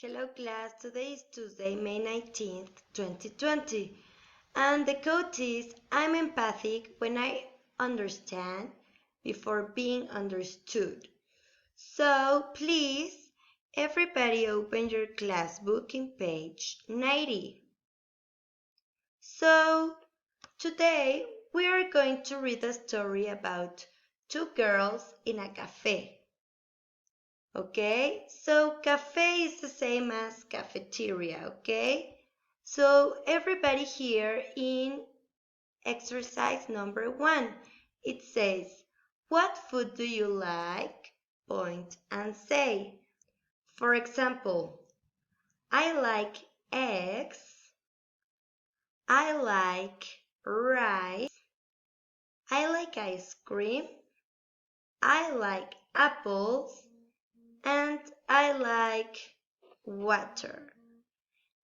Hello class, today is Tuesday, May 19th, 2020, and the quote is, I'm empathic when I understand before being understood. So please, everybody open your class book in page 90. So today we are going to read a story about two girls in a cafe. Okay, so cafe is the same as cafeteria, okay? So everybody here in exercise number 1, it says, what food do you like? Point and say. For example, I like eggs, I like rice, I like ice cream, I like apples, and I like water.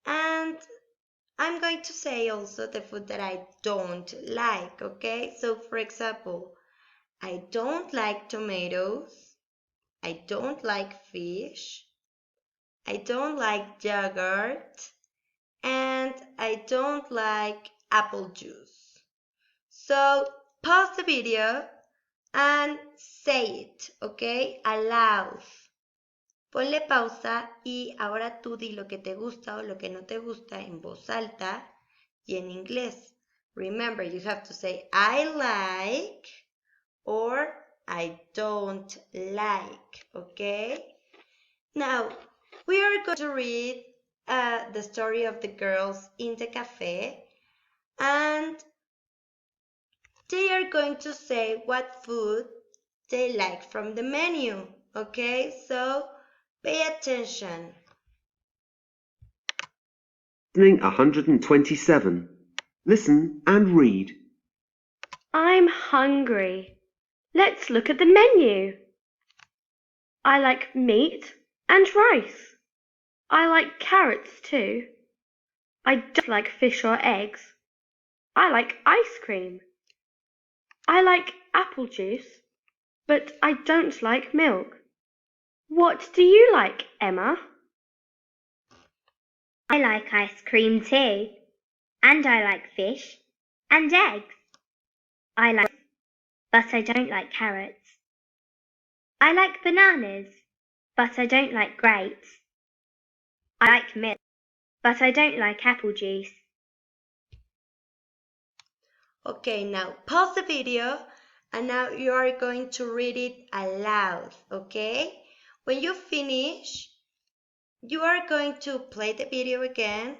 And I'm going to say also the food that I don't like, okay? So for example, I don't like tomatoes, I don't like fish, I don't like yogurt, and I don't like apple juice. So pause the video and say it, okay? Aloud. Ponle pausa y ahora tú di lo que te gusta o lo que no te gusta en voz alta y en inglés. Remember, you have to say I like or I don't like, okay? Now, we are going to read the story of the girls in the cafe, and they are going to say what food they like from the menu, okay? So, pay attention. Listening 127. Listen and read. I'm hungry. Let's look at the menu. I like meat and rice. I like carrots too. I don't like fish or eggs. I like ice cream. I like apple juice, but I don't like milk. What do you like, Emma? I like ice cream too, and I like fish and eggs. I like, but I don't like carrots. I like bananas, but I don't like grapes. I like milk, but I don't like apple juice. Okay, now pause the video and now you are going to read it aloud, okay? When you finish, you are going to play the video again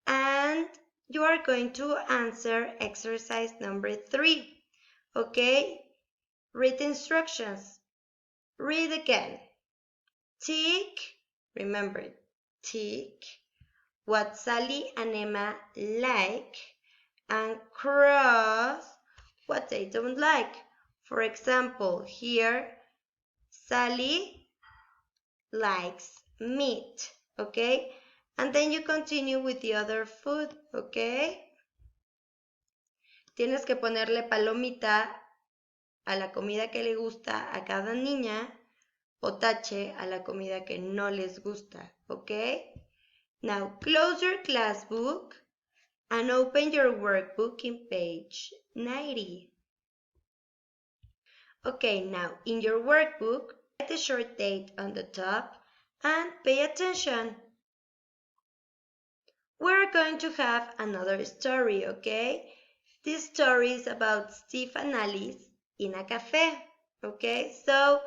and you are going to answer exercise number 3, okay? Read the instructions. Read again. Tick, remember, tick what Sally and Emma like, and cross what they don't like. For example, here, Sally likes meat, okay? And then you continue with the other food, okay? Tienes que ponerle palomita a la comida que le gusta a cada niña o tache a la comida que no les gusta, okay? Now, close your class book and open your workbook in page 90. Okay, now in your workbook, write the short date on the top and pay attention. We're going to have another story, okay? This story is about Steve and Alice in a cafe, okay? So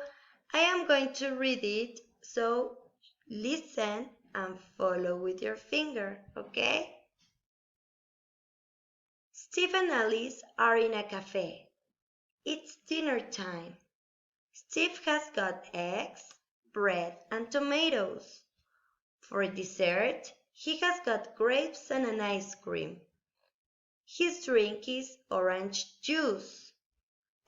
I am going to read it, so listen and follow with your finger, okay? Steve and Alice are in a cafe. It's dinner time. Steve has got eggs, bread, and tomatoes. For dessert, he has got grapes and an ice cream. His drink is orange juice.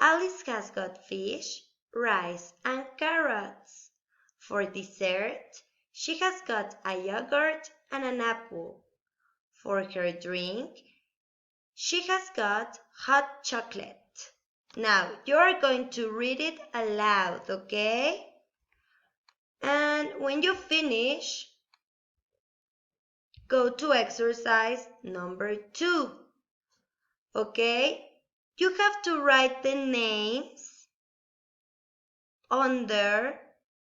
Alice has got fish, rice, and carrots. For dessert, she has got a yogurt and an apple. For her drink, she has got hot chocolate. Now, you're going to read it aloud, okay? And when you finish, go to exercise number 2. Okay? You have to write the names under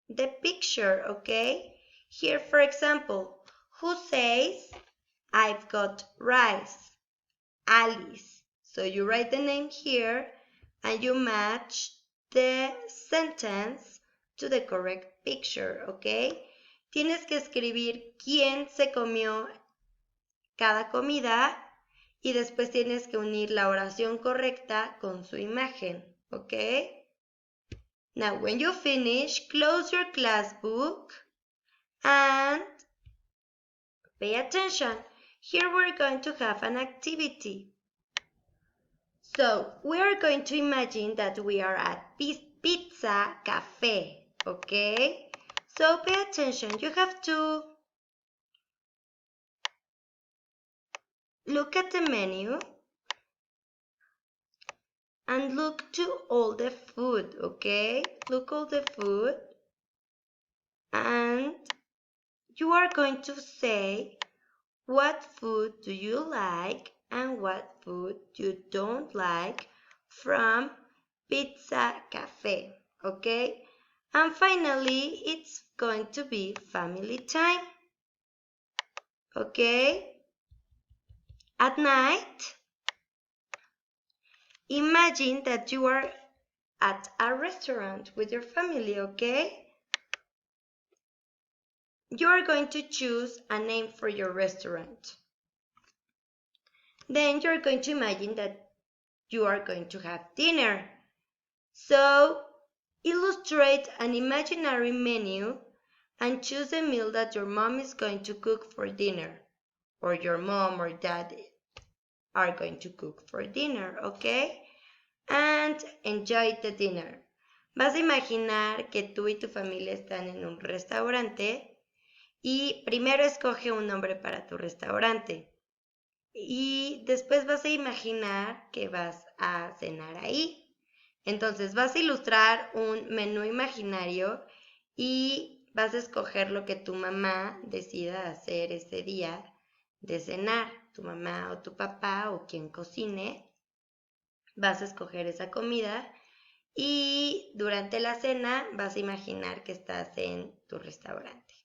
the picture, okay? Here, for example, who says, I've got rice? Alice. So you write the name here and you match the sentence to the correct picture, okay? Tienes que escribir quién se comió cada comida y después tienes que unir la oración correcta con su imagen, okay? Now, when you finish, close your class book and pay attention. Here we're going to have an activity. So, we are going to imagine that we are at Pizza Cafe, okay? So, pay attention. You have to look at the menu and look to all the food, okay? Look all the food and you are going to say what food do you like and what food you don't like from Pizza Cafe, okay? And finally, it's going to be family time, okay? At night, imagine that you are at a restaurant with your family, okay? You are going to choose a name for your restaurant. Then you're going to imagine that you are going to have dinner. So, illustrate an imaginary menu and choose a meal that your mom is going to cook for dinner, or your mom or dad are going to cook for dinner, okay? And enjoy the dinner. Vas a imaginar que tú y tu familia están en un restaurante y primero escoge un nombre para tu restaurante y después vas a imaginar que vas a cenar ahí. Entonces vas a ilustrar un menú imaginario y vas a escoger lo que tu mamá decida hacer ese día de cenar. Tu mamá o tu papá o quien cocine, vas a escoger esa comida y durante la cena vas a imaginar que estás en tu restaurante.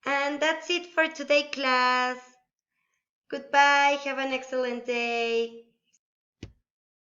And that's it for today, class. Goodbye. Have an excellent day.